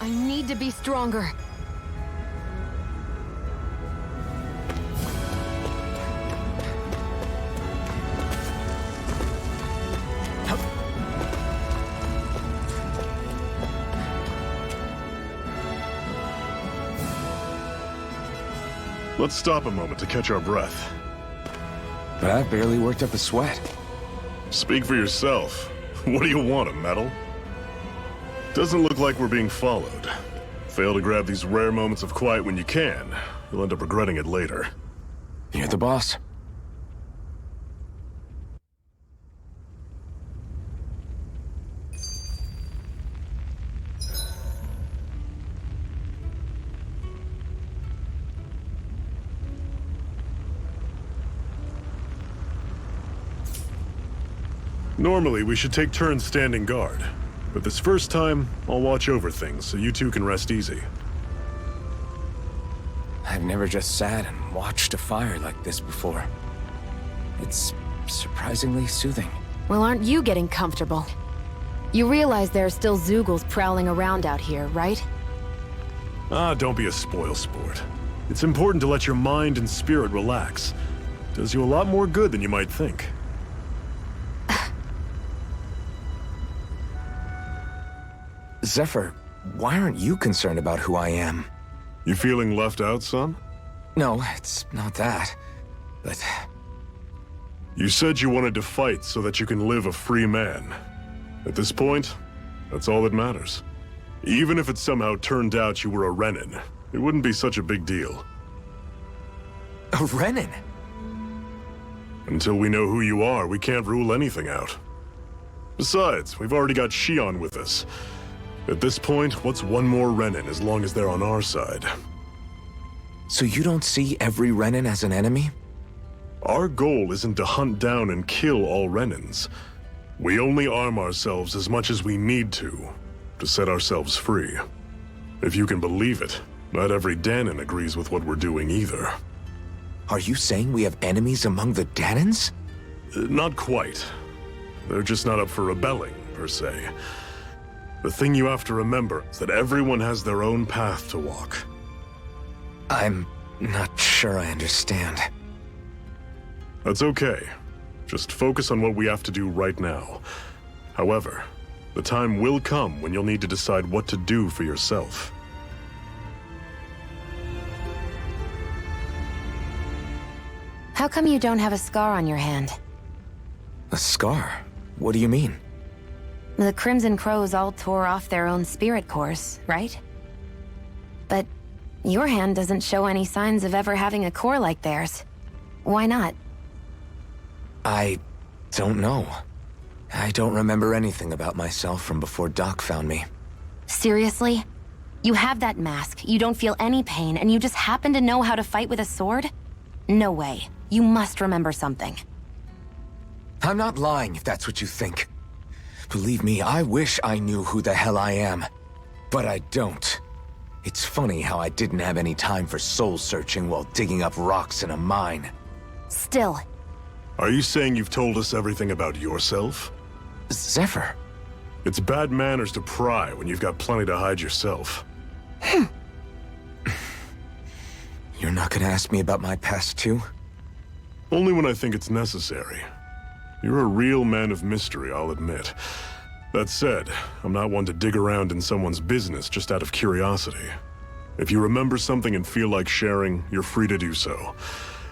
I need to be stronger. Let's stop a moment to catch our breath. But I've barely worked up a sweat. Speak for yourself. What do you want, a medal? Doesn't look like we're being followed. Fail to grab these rare moments of quiet when you can. You'll end up regretting it later. You're the boss. Normally, we should take turns standing guard. But this first time, I'll watch over things so you two can rest easy. I've never just sat and watched a fire like this before. It's surprisingly soothing. Well, aren't you getting comfortable? You realize there are still Zeugles prowling around out here, right? Ah, don't be a spoil sport. It's important to let your mind and spirit relax. Does you a lot more good than you might think. Zephyr, why aren't you concerned about who I am? You feeling left out, son? No, it's not that. But You said you wanted to fight so that you can live a free man. At this point, that's all that matters. Even if it somehow turned out you were a Renin, it wouldn't be such a big deal. a Renin? Until we know who you are, we can't rule anything out. Besides, we've already got Shionne with us. At this point, what's one more Renin as long as they're on our side? So you don't see every Renin as an enemy? Our goal isn't to hunt down and kill all Renins. We only arm ourselves as much as we need to set ourselves free. If you can believe it, not every Danan agrees with what we're doing either. Are you saying we have enemies among the Danans? Not quite. They're just not up for rebelling, per se. The thing you have to remember is that everyone has their own path to walk. I'm not sure I understand. That's okay. Just focus on what we have to do right now. However, the time will come when you'll need to decide what to do for yourself. How come you don't have a scar on your hand? A scar? What do you mean? The Crimson Crows all tore off their own spirit cores, right? But your hand doesn't show any signs of ever having a core like theirs. Why not? I don't know. I don't remember anything about myself from before Doc found me. Seriously? You have that mask, you don't feel any pain, and you just happen to know how to fight with a sword? No way. You must remember something. I'm not lying if that's what you think. Believe me, I wish I knew who the hell I am. But I don't. It's funny how I didn't have any time for soul searching while digging up rocks in a mine. Still. Are you saying you've told us everything about yourself? Zephyr. It's bad manners to pry when you've got plenty to hide yourself. You're not gonna ask me about my past too? Only when I think it's necessary. You're a real man of mystery, I'll admit. That said, I'm not one to dig around in someone's business just out of curiosity. If you remember something and feel like sharing, you're free to do so.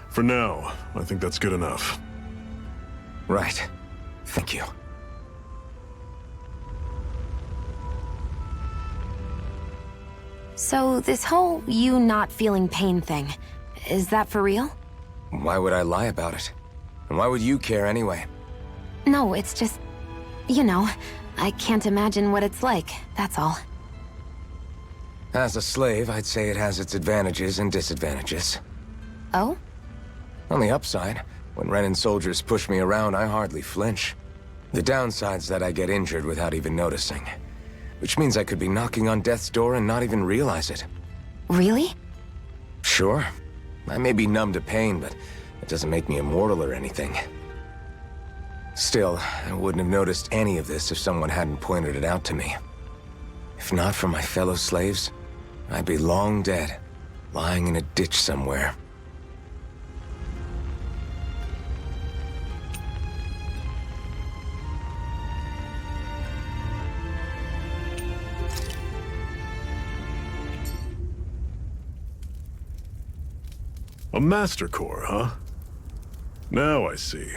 For now, I think that's good enough. Right. Thank you. So this whole you not feeling pain thing, is that for real? Why would I lie about it? And why would you care anyway? No, it's just, you know, I can't imagine what it's like, that's all. As a slave, I'd say it has its advantages and disadvantages. Oh? On the upside, when Renin soldiers push me around, I hardly flinch. The downside's that I get injured without even noticing. Which means I could be knocking on death's door and not even realize it. Really? Sure. I may be numb to pain, but it doesn't make me immortal or anything. Still, I wouldn't have noticed any of this if someone hadn't pointed it out to me. If If not for my fellow slaves, I'd be long dead, lying in a ditch somewhere. A Master Core, huh? Now I see.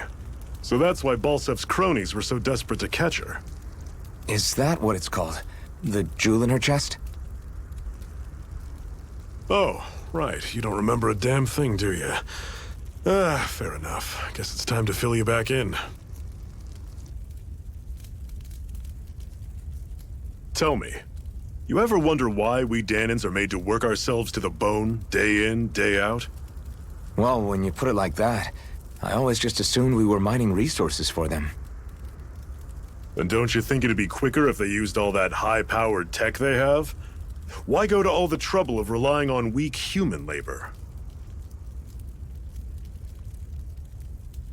So that's why Balsef's cronies were so desperate to catch her. Is that what it's called? The jewel in her chest? Oh, right. You don't remember a damn thing, do you? Fair enough. Guess it's time to fill you back in. Tell me, you ever wonder why we Dhanans are made to work ourselves to the bone, day in, day out? Well, when you put it like that, I always just assumed we were mining resources for them. And don't you think it'd be quicker if they used all that high-powered tech they have? Why go to all the trouble of relying on weak human labor?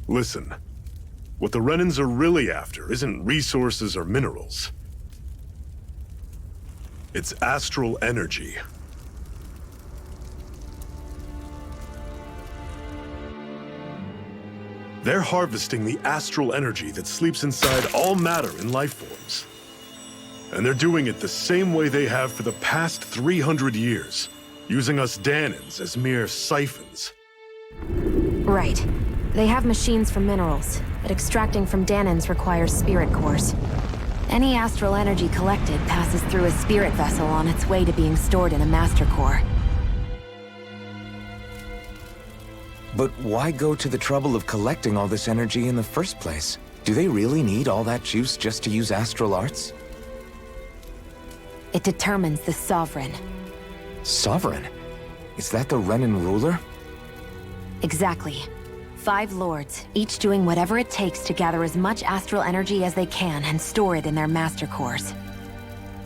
Listen, what the Renins are really after isn't resources or minerals. It's astral energy. They're harvesting the astral energy that sleeps inside all matter in life forms. And they're doing it the same way they have for the past 300 years, using us Dhanans as mere siphons. Right. They have machines for minerals, but extracting from Dhanans requires spirit cores. Any astral energy collected passes through a spirit vessel on its way to being stored in a master core. But why go to the trouble of collecting all this energy in the first place? Do they really need all that juice just to use astral arts? It determines the Sovereign. Sovereign? Is that the Renin ruler? Exactly. 5 lords, each doing whatever it takes to gather as much astral energy as they can and store it in their master cores.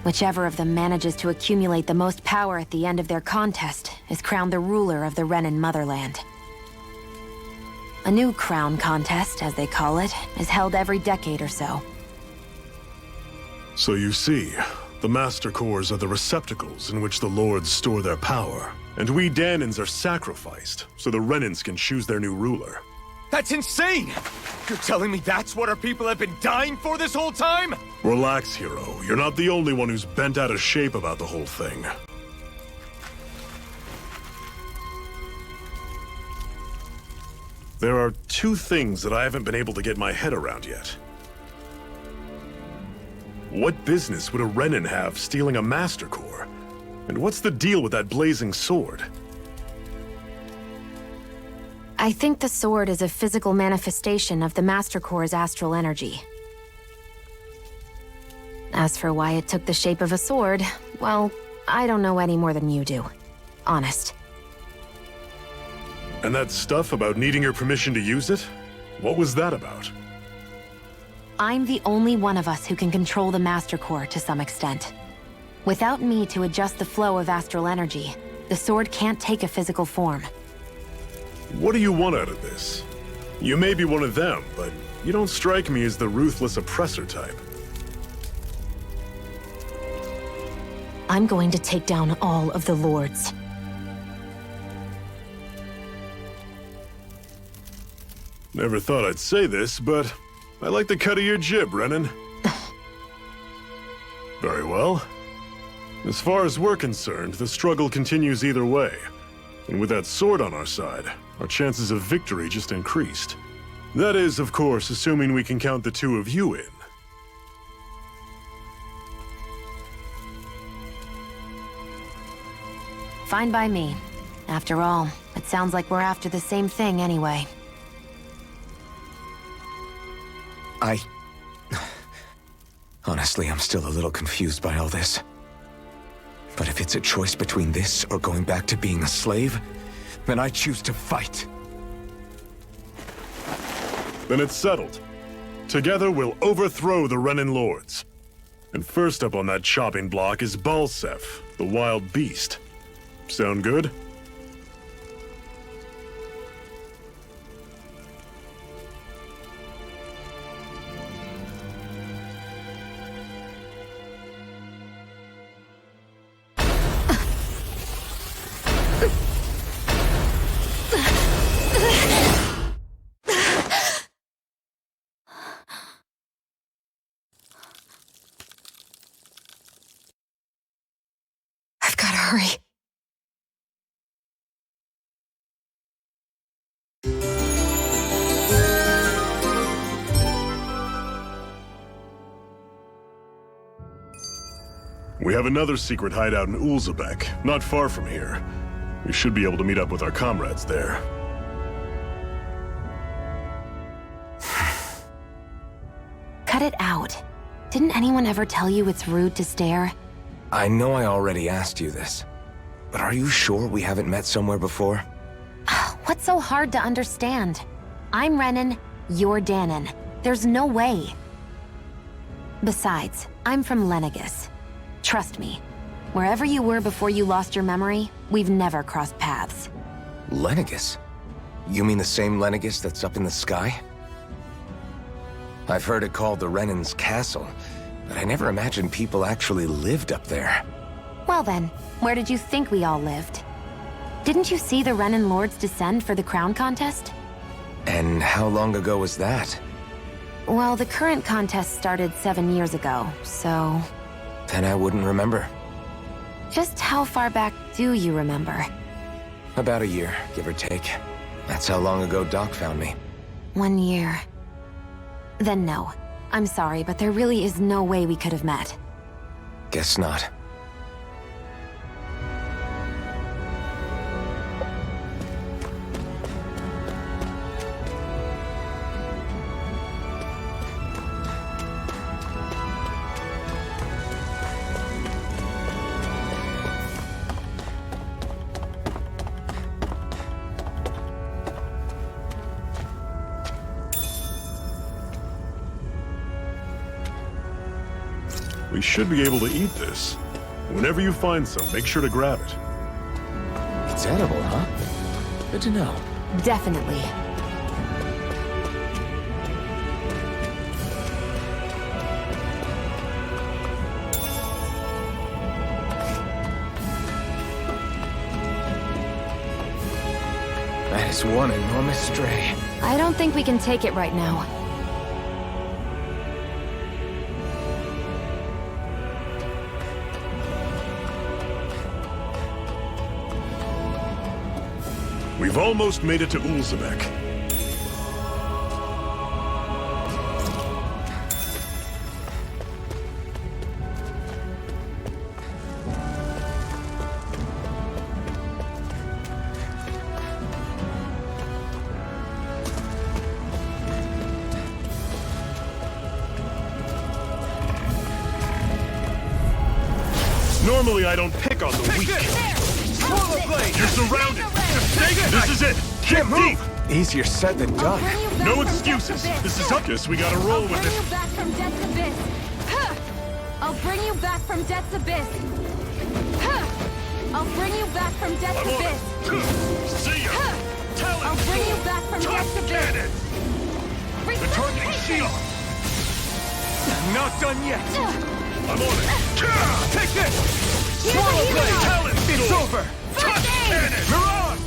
Whichever of them manages to accumulate the most power at the end of their contest is crowned the ruler of the Renin motherland. A new crown contest, as they call it, is held every decade or so. So you see, the Master Cores are the receptacles in which the Lords store their power. And we Dhanans are sacrificed, so the Renins can choose their new ruler. That's insane! You're telling me that's what our people have been dying for this whole time? Relax, hero. You're not the only one who's bent out of shape about the whole thing. There are 2 things that I haven't been able to get my head around yet. What business would a Renin have stealing a Master Core? And what's the deal with that blazing sword? I think the sword is a physical manifestation of the Master Core's astral energy. As for why it took the shape of a sword, well, I don't know any more than you do. Honest. And that stuff about needing your permission to use it? What was that about? I'm the only one of us who can control the Master Core to some extent. Without me to adjust the flow of astral energy, the sword can't take a physical form. What do you want out of this? You may be one of them, but you don't strike me as the ruthless oppressor type. I'm going to take down all of the lords. Never thought I'd say this, but I like the cut of your jib, Renan. Very well. As far as we're concerned, the struggle continues either way. And with that sword on our side, our chances of victory just increased. That is, of course, assuming we can count the 2 of you in. Fine by me. After all, it sounds like we're after the same thing anyway. Honestly, I'm still a little confused by all this. But if it's a choice between this or going back to being a slave, then I choose to fight. Then it's settled. Together we'll overthrow the Renin Lords. And first up on that chopping block is Balsef, the wild beast. Sound good? Hurry. We have another secret hideout in Ulzebek, not far from here. We should be able to meet up with our comrades there. Cut it out. Didn't anyone ever tell you it's rude to stare? I know I already asked you this, but are you sure we haven't met somewhere before? What's so hard to understand? I'm Renan, you're Danon. There's no way. Besides, I'm from Lenegus. Trust me, wherever you were before you lost your memory, we've never crossed paths. Lenegus? You mean the same Lenegus that's up in the sky? I've heard it called the Renan's Castle, but I never imagined people actually lived up there. Well then, where did you think we all lived? Didn't you see the Renan Lords descend for the crown contest? And how long ago was that? Well, the current contest started 7 years ago, so... Then I wouldn't remember. Just how far back do you remember? About a year, give or take. That's how long ago Doc found me. 1 year. Then no. I'm sorry, but there really is no way we could have met. Guess not. We should be able to eat this. Whenever you find some, make sure to grab it. It's edible, huh? Good to know. Definitely. That is one enormous stray. I don't think we can take it right now. We've almost made it to Ulzebek. Normally I don't pick on the weak. You're surrounded! This is it! Get deep! Easier said than done. No excuses! This is up. Guess we gotta roll with it. I'll bring you back from death's abyss. I'll bring you back from death's I'm on abyss. it! See ya! Talent I'll bring you storm! back from Top death's abyss. cannon! They're targeting Resuscitation. Shionne! Not done yet. I'm on it! Take this! Here's a Swallow healer. blade! Talent It's storm! over! Top First aid. cannon! Mirage!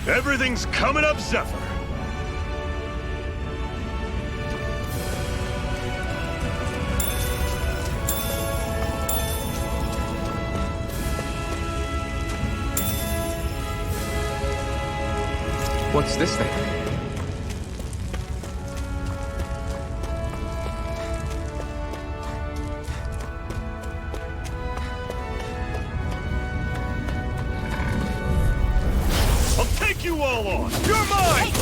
Everything's coming up, Zephyr! What's this thing? I'll take you all on! You're mine!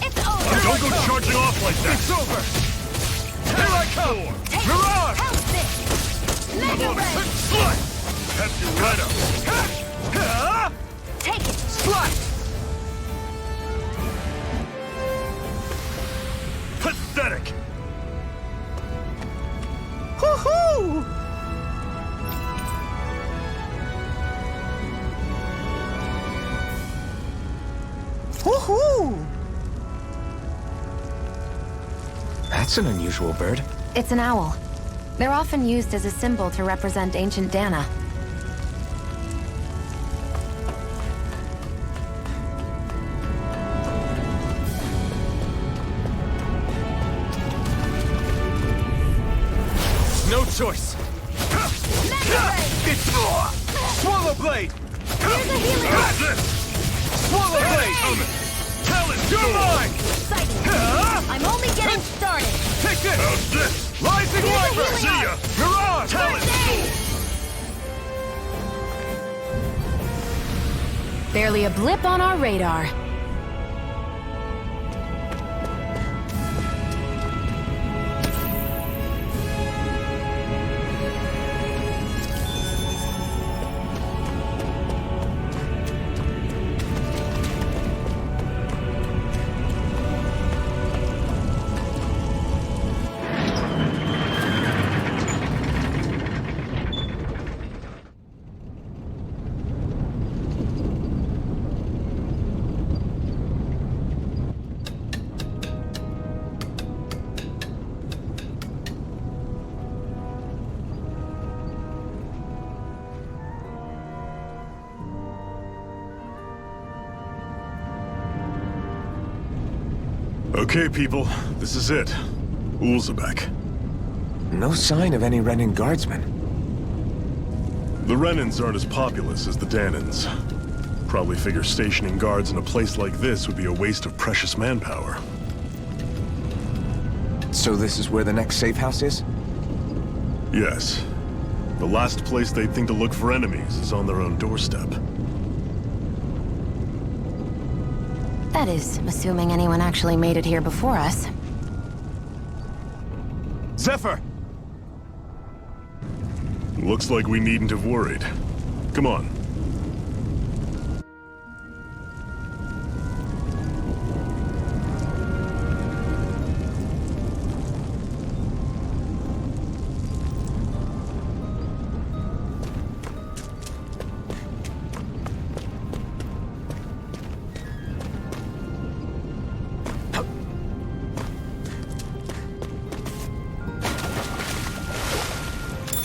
It's over. Don't go charging off like that! It's over! Here I come! Take Mirage! Help this. I'm Mega on it! ray. Slut! Have you right up! Take it. Slice! Pathetic! Woohoo! Woohoo! That's an unusual bird. It's an owl. They're often used as a symbol to represent ancient Dhana. No choice. Memory! Swallow blade. Here's a healing How's this? Swallow blade. Talent You're sword! mine. exciting! I'm only getting started! Take this. How's this? Rising Here's a Viper. healing See ya! arc. Mirage. Talent First aid! sword! Barely a blip on our radar. Okay, people, this is it. Ulzebek. No sign of any Renin guardsmen. The Renins aren't as populous as the Danans. Probably figure stationing guards in a place like this would be a waste of precious manpower. So this is where the next safe house is? Yes. The last place they'd think to look for enemies is on their own doorstep. That is, assuming anyone actually made it here before us. Zephyr! Looks like we needn't have worried. Come on.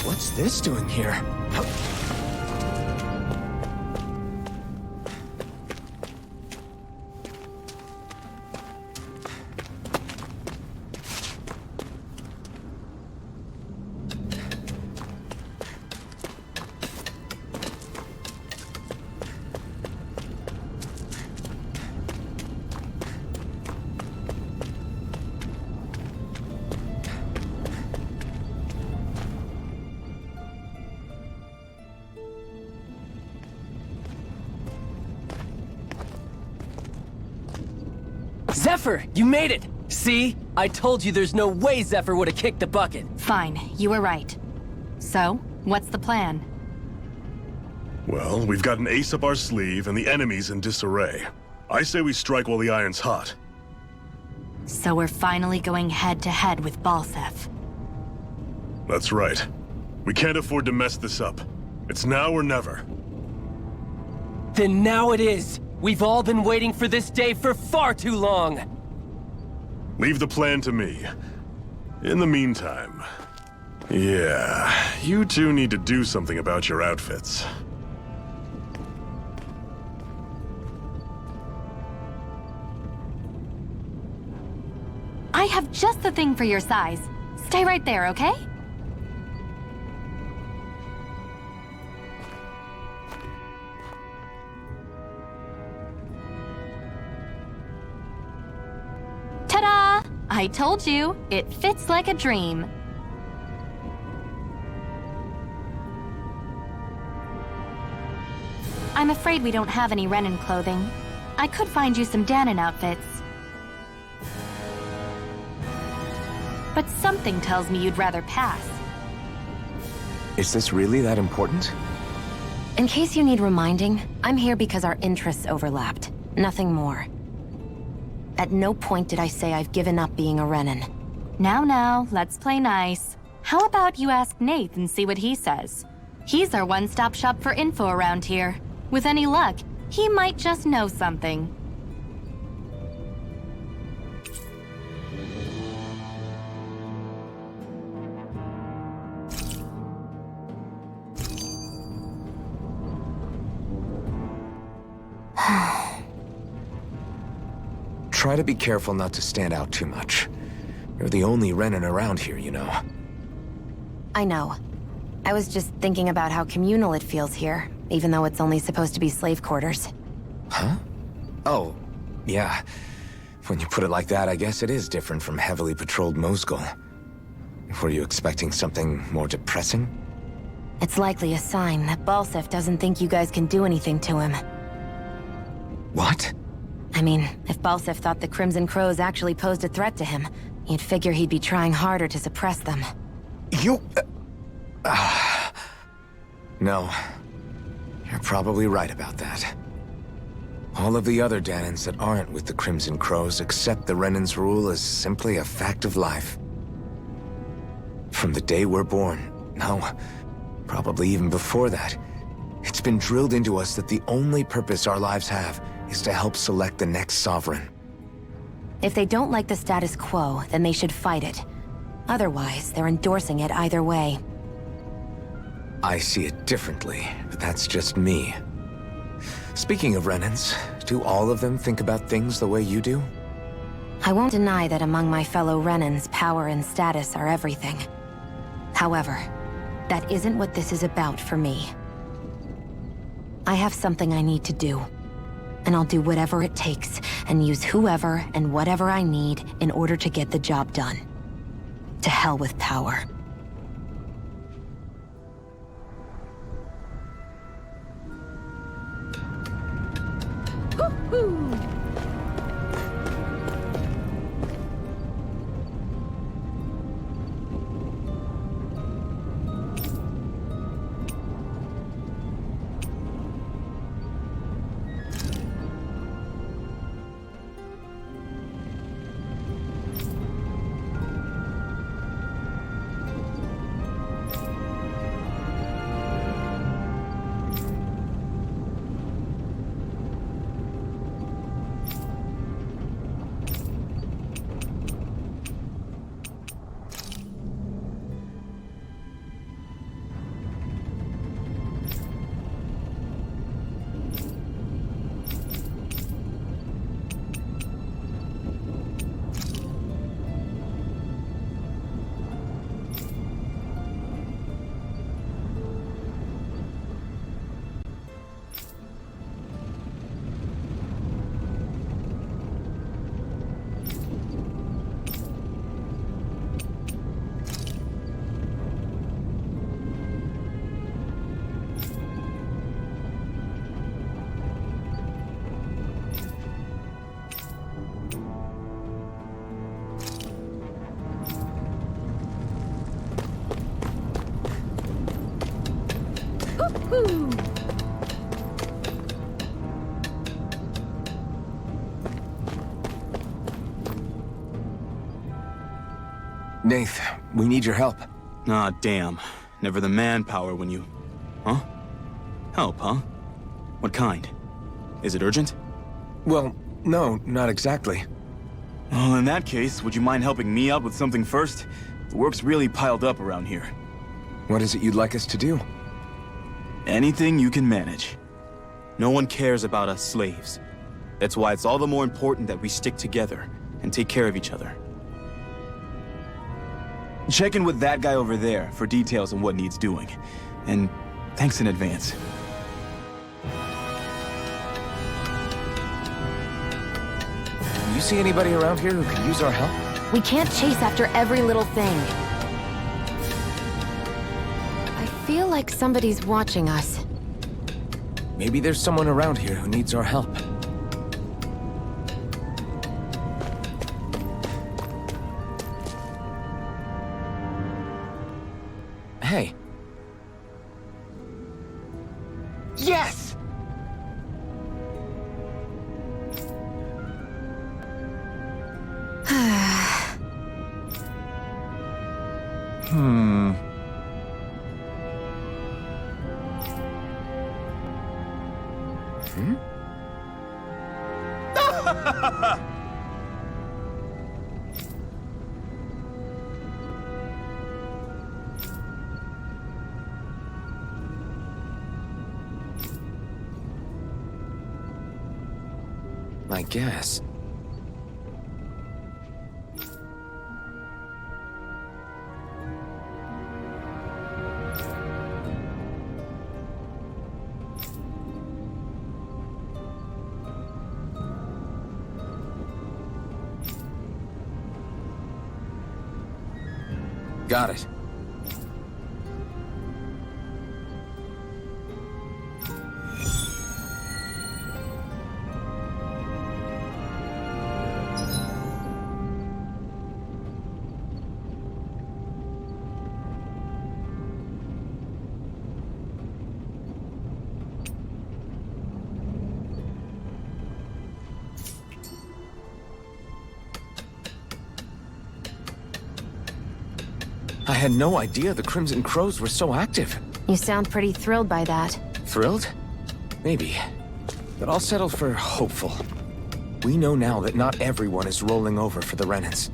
What's this doing here? Zephyr, you made it! See? I told you there's no way Zephyr would have kicked the bucket. Fine, you were right. So, what's the plan? Well, we've got an ace up our sleeve and the enemy's in disarray. I say we strike while the iron's hot. So we're finally going head-to-head with Balsef. That's right. We can't afford to mess this up. It's now or never. Then now it is! We've all been waiting for this day for far too long! Leave the plan to me. In the meantime... Yeah, you two need to do something about your outfits. I have just the thing for your size. Stay right there, okay? Ta-da! I told you, it fits like a dream. I'm afraid we don't have any Renin clothing. I could find you some Danan outfits. But something tells me you'd rather pass. Is this really that important? In case you need reminding, I'm here because our interests overlapped. Nothing more. At no point did I say I've given up being a Renin. Now, let's play nice. How about you ask Nath and see what he says? He's our one-stop shop for info around here. With any luck, he might just know something. Try to be careful not to stand out too much. You're the only Renin around here, you know. I know. I was just thinking about how communal it feels here, even though it's only supposed to be slave quarters. Huh? Oh, yeah. When you put it like that, I guess it is different from heavily patrolled Mosgul. Were you expecting something more depressing? It's likely a sign that Balsef doesn't think you guys can do anything to him. What? I mean, if Balsef thought the Crimson Crows actually posed a threat to him, you'd figure he'd be trying harder to suppress them. You... No. You're probably right about that. All of the other Danans that aren't with the Crimson Crows accept the Renan's rule as simply a fact of life. From the day we're born, no, probably even before that, it's been drilled into us that the only purpose our lives have is to help select the next sovereign. If they don't like the status quo, then they should fight it. Otherwise, they're endorsing it either way. I see it differently, but that's just me. Speaking of Renans, do all of them think about things the way you do? I won't deny that among my fellow Renans, power and status are everything. However, that isn't what this is about for me. I have something I need to do. And I'll do whatever it takes, and use whoever and whatever I need in order to get the job done. To hell with power. Nath, we need your help. Ah, damn. Never the manpower when you... Huh? Help, huh? What kind? Is it urgent? Well, no, not exactly. Well, in that case, would you mind helping me out with something first? The work's really piled up around here. What is it you'd like us to do? Anything you can manage. No one cares about us slaves. That's why it's all the more important that we stick together and take care of each other. Check in with that guy over there for details on what needs doing. And thanks in advance. You see anybody around here who could use our help? We can't chase after every little thing. I feel like somebody's watching us. Maybe there's someone around here who needs our help. Hey. Yes! Hmm. I guess. Got it. I had no idea the Crimson Crows were so active. You sound pretty thrilled by that. Thrilled? Maybe. But I'll settle for hopeful. We know now that not everyone is rolling over for the Renans.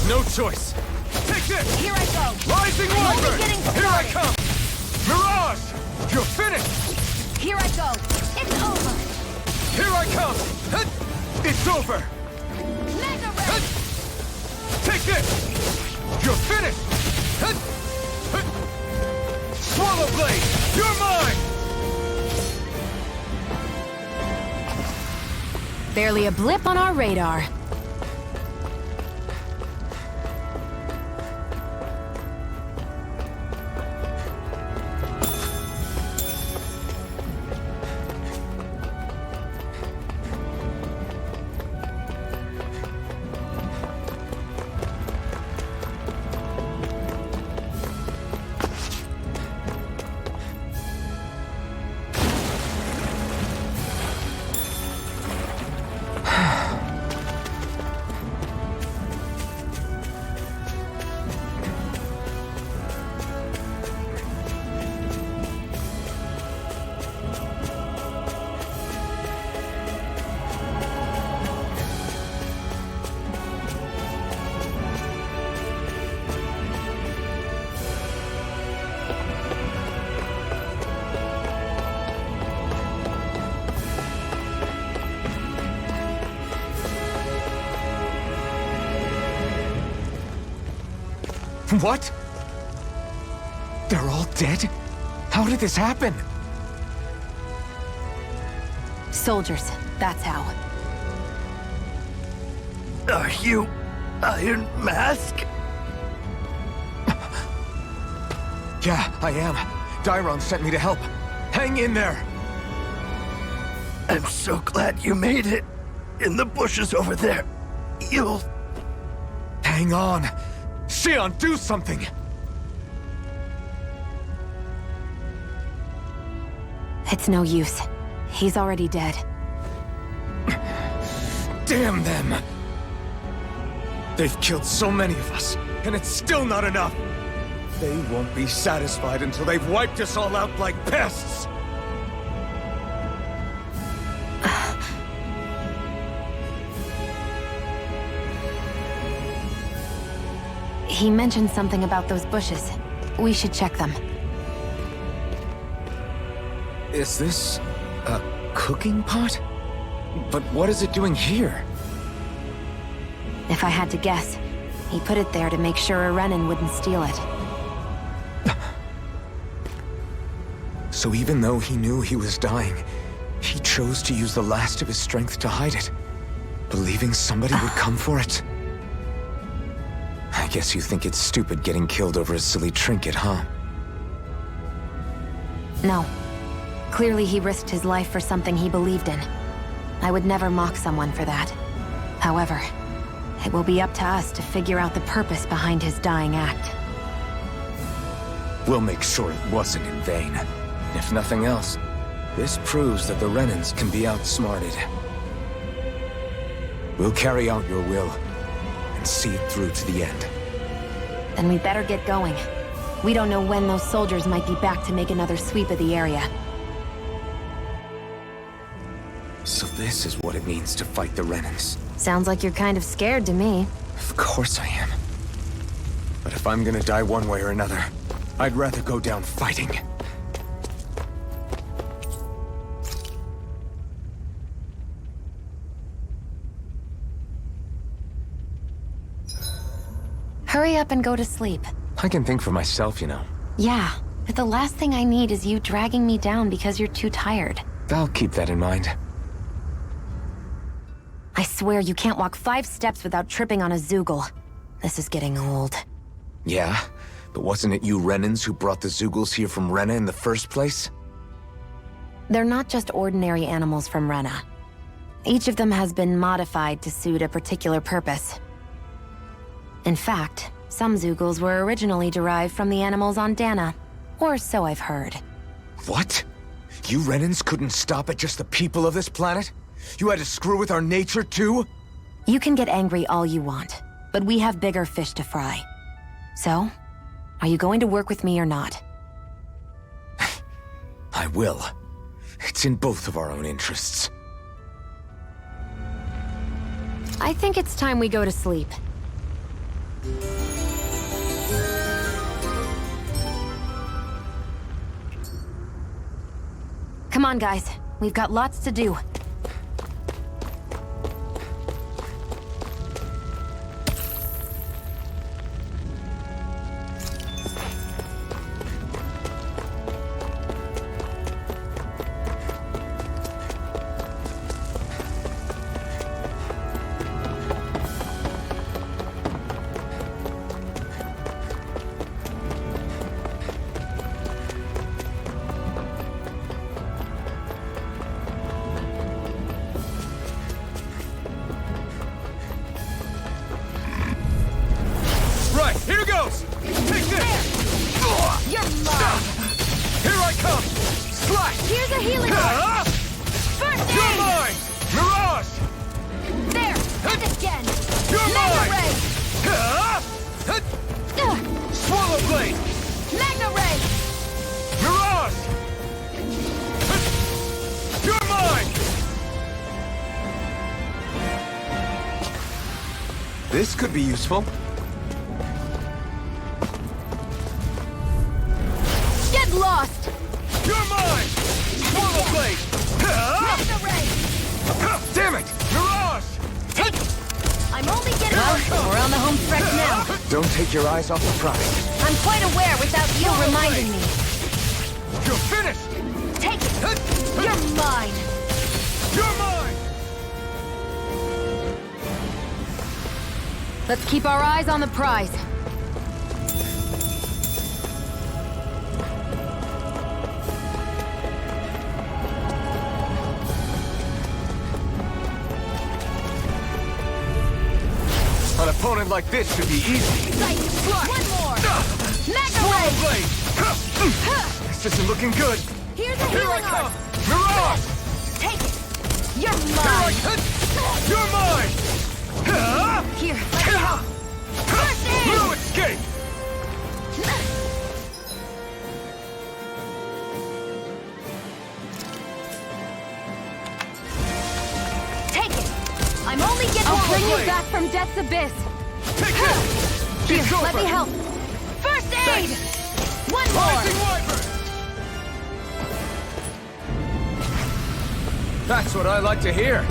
No choice. Take this! Here I go! Rising I'm only Wyvern! getting Here I started. come! Mirage! You're finished! Here I go! It's over! Here I come! Hut! It's over! Mega Hut! Ray! Take this! You're finished! Hut! Hut! Swallow Blade! You're mine! Barely a blip on our radar. What? They're all dead? How did this happen? Soldiers, that's how. Are you Iron Mask? Yeah, I am. Dairon sent me to help. Hang in there! I'm so glad you made it. In the bushes over there. You'll... Hang on! Shionne, do something! It's no use. He's already dead. Damn them! They've killed so many of us, and it's still not enough! They won't be satisfied until they've wiped us all out like pests! He mentioned something about those bushes. We should check them. Is this a cooking pot? But what is it doing here? If I had to guess, he put it there to make sure a Renin wouldn't steal it. So even though he knew he was dying, he chose to use the last of his strength to hide it, believing somebody would come for it. I guess you think it's stupid getting killed over a silly trinket, huh? No. Clearly he risked his life for something he believed in. I would never mock someone for that. However, it will be up to us to figure out the purpose behind his dying act. We'll make sure it wasn't in vain. If nothing else, this proves that the Reniens can be outsmarted. We'll carry out your will, and see it through to the end. Then we better get going. We don't know when those soldiers might be back to make another sweep of the area. So this is what it means to fight the Reniens. Sounds like you're kind of scared to me. Of course I am. But if I'm gonna die one way or another, I'd rather go down fighting. Hurry up and go to sleep. I can think for myself, you know. Yeah, but the last thing I need is you dragging me down because you're too tired. I'll keep that in mind. I swear you can't walk 5 steps without tripping on a Zoogle. This is getting old. Yeah? But wasn't it you Reniens who brought the Zoogles here from Rena in the first place? They're not just ordinary animals from Rena. Each of them has been modified to suit a particular purpose. In fact, some Zoogles were originally derived from the animals on Dhana. Or so I've heard. What? You Reniens couldn't stop at just the people of this planet? You had to screw with our nature too? You can get angry all you want, but we have bigger fish to fry. So, are you going to work with me or not? I will. It's in both of our own interests. I think it's time we go to sleep. Come on, guys. We've got lots to do. Right, here goes! Take this! You're mine! Here I come! Slash! Here's a healing word! First You're aid! mine! Mirage! There! And again! You're Magna mine! ray! Swallow blade! Magna ray! Mirage! You're mine! This could be useful. Get lost! You're mine! Swallow blade! Magna ray! Damn it! Mirage! Take it! I'm only getting Well, we're on the home stretch now. Don't take your eyes off the prize. I'm quite aware without you reminding me. You're finished! Take it! You're mine! You're mine! Let's keep our eyes on the prize. An opponent like this should be easy. Sight! One more! Magna Swallow ray! blade! This isn't looking good. Here's a Here I healing come! art! Mirage! Take it! You're Here I mine! come! You're mine! Here, let me help! First aid! No escape! Take it! I'm only getting I'll bring you blade. back from death's abyss. Take this! Here, It's let over. me help. First aid! One more! Rising Wyvern! That's what I like to hear.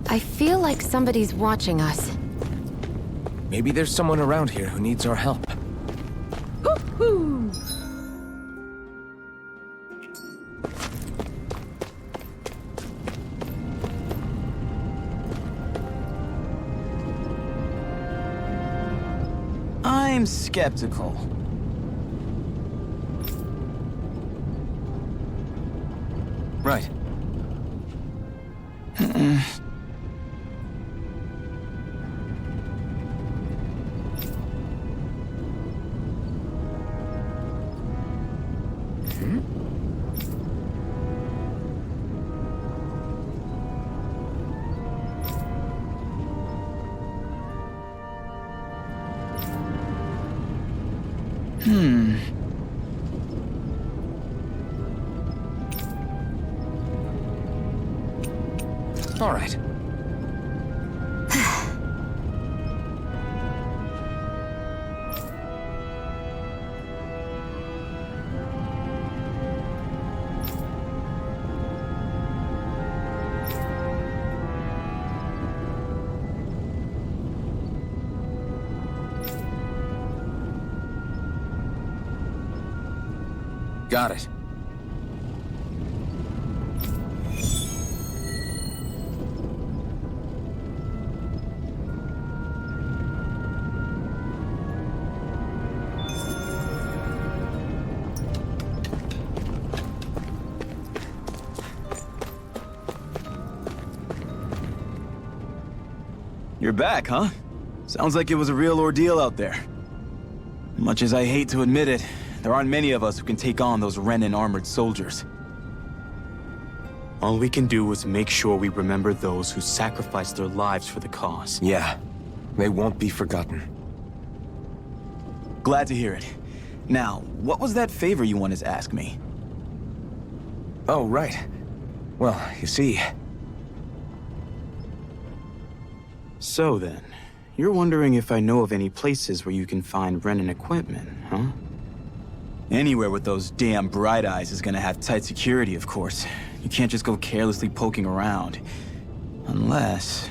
I feel like somebody's watching us. Maybe there's someone around here who needs our help. I'm skeptical. Right. All right. Got it. You're back, huh? Sounds like it was a real ordeal out there. Much as I hate to admit it, there aren't many of us who can take on those Renin armored soldiers. All we can do is make sure we remember those who sacrificed their lives for the cause. Yeah, they won't be forgotten. Glad to hear it. Now, what was that favor you wanted to ask me? Oh, right. Well, you see... So then, you're wondering if I know of any places where you can find Renin equipment, huh? Anywhere with those damn bright eyes is gonna have tight security, of course. You can't just go carelessly poking around. Unless...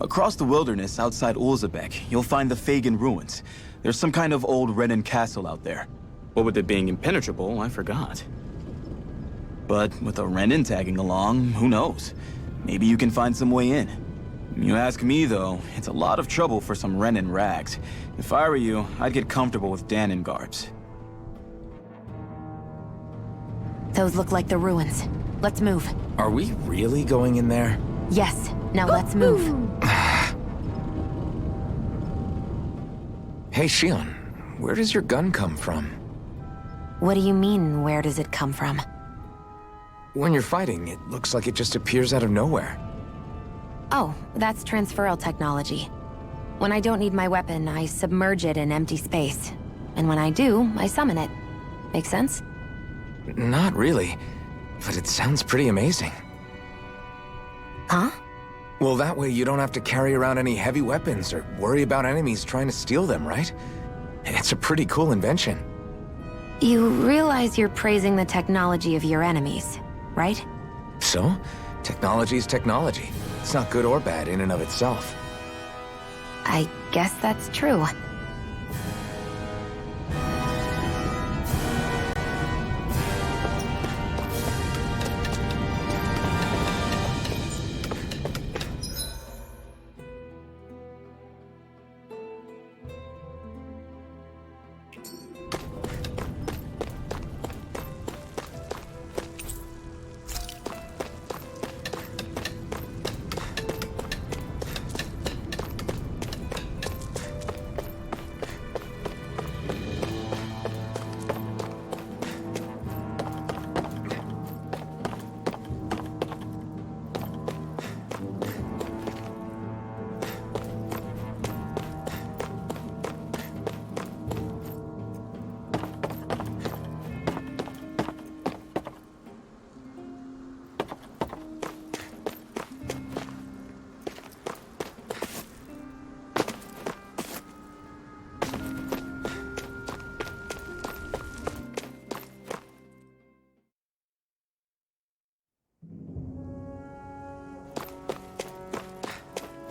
Across the wilderness outside Ulzebek, you'll find the Fagin ruins. There's some kind of old Renin castle out there. What with it being impenetrable, I forgot. But with a Renin tagging along, who knows? Maybe you can find some way in. You ask me, though, it's a lot of trouble for some Renin rags. If I were you, I'd get comfortable with Danon garbs. Those look like the ruins. Let's move. Are we really going in there? Yes. Now let's move. Hey, Shionne, where does your gun come from? What do you mean, where does it come from? When you're fighting, it looks like it just appears out of nowhere. Oh, that's transferal technology. When I don't need my weapon, I submerge it in empty space. And when I do, I summon it. Make sense? Not really, but it sounds pretty amazing. Huh? Well, that way you don't have to carry around any heavy weapons or worry about enemies trying to steal them, right? It's a pretty cool invention. You realize you're praising the technology of your enemies, right? So, technology is technology. It's not good or bad in and of itself. I guess that's true.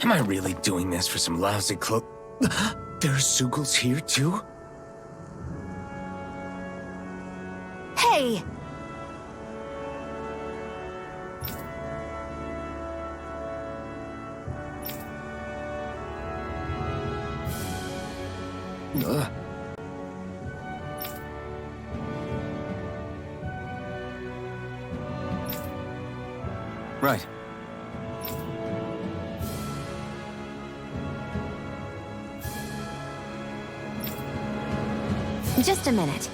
Am I really doing this for some lousy clo- There are Sugals here, too? Hey! Right. Just a minute.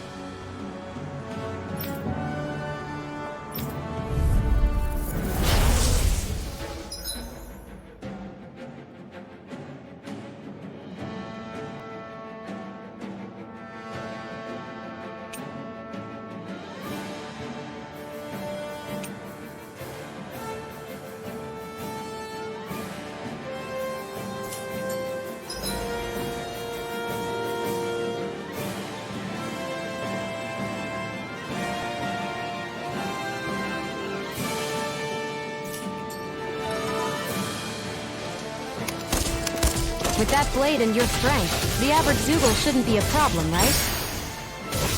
With that blade and your strength, the average Zoogle shouldn't be a problem, right?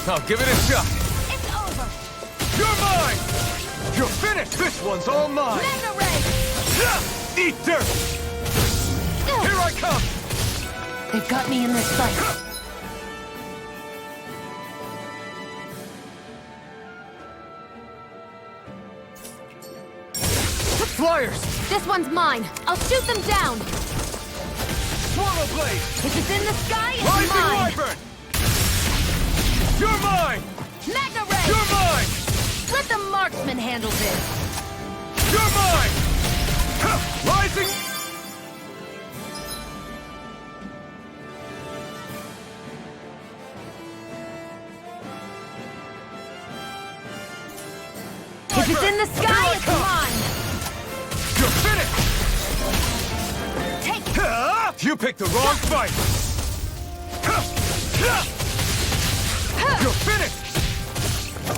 I'll give it a shot. It's over! You're mine! You're finished! This one's all mine! Mega Ray! Eat dirt! Here I come! They've got me in this fight. Flyers! This one's mine. I'll shoot them down. Swallow blade! If it's in the sky, it's Rising mine. wyvern! You're mine! Mega Ray! You're mine! Let the marksman handle this. You're mine! Ha! Rising... If it's in the sky, it's mine. You're finished! Take it. You picked the wrong fight! You're finished!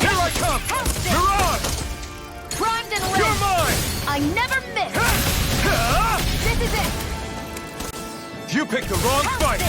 Here I come! Mirage! Primed and You're lit. mine! I never miss. This is it. You picked the wrong fight!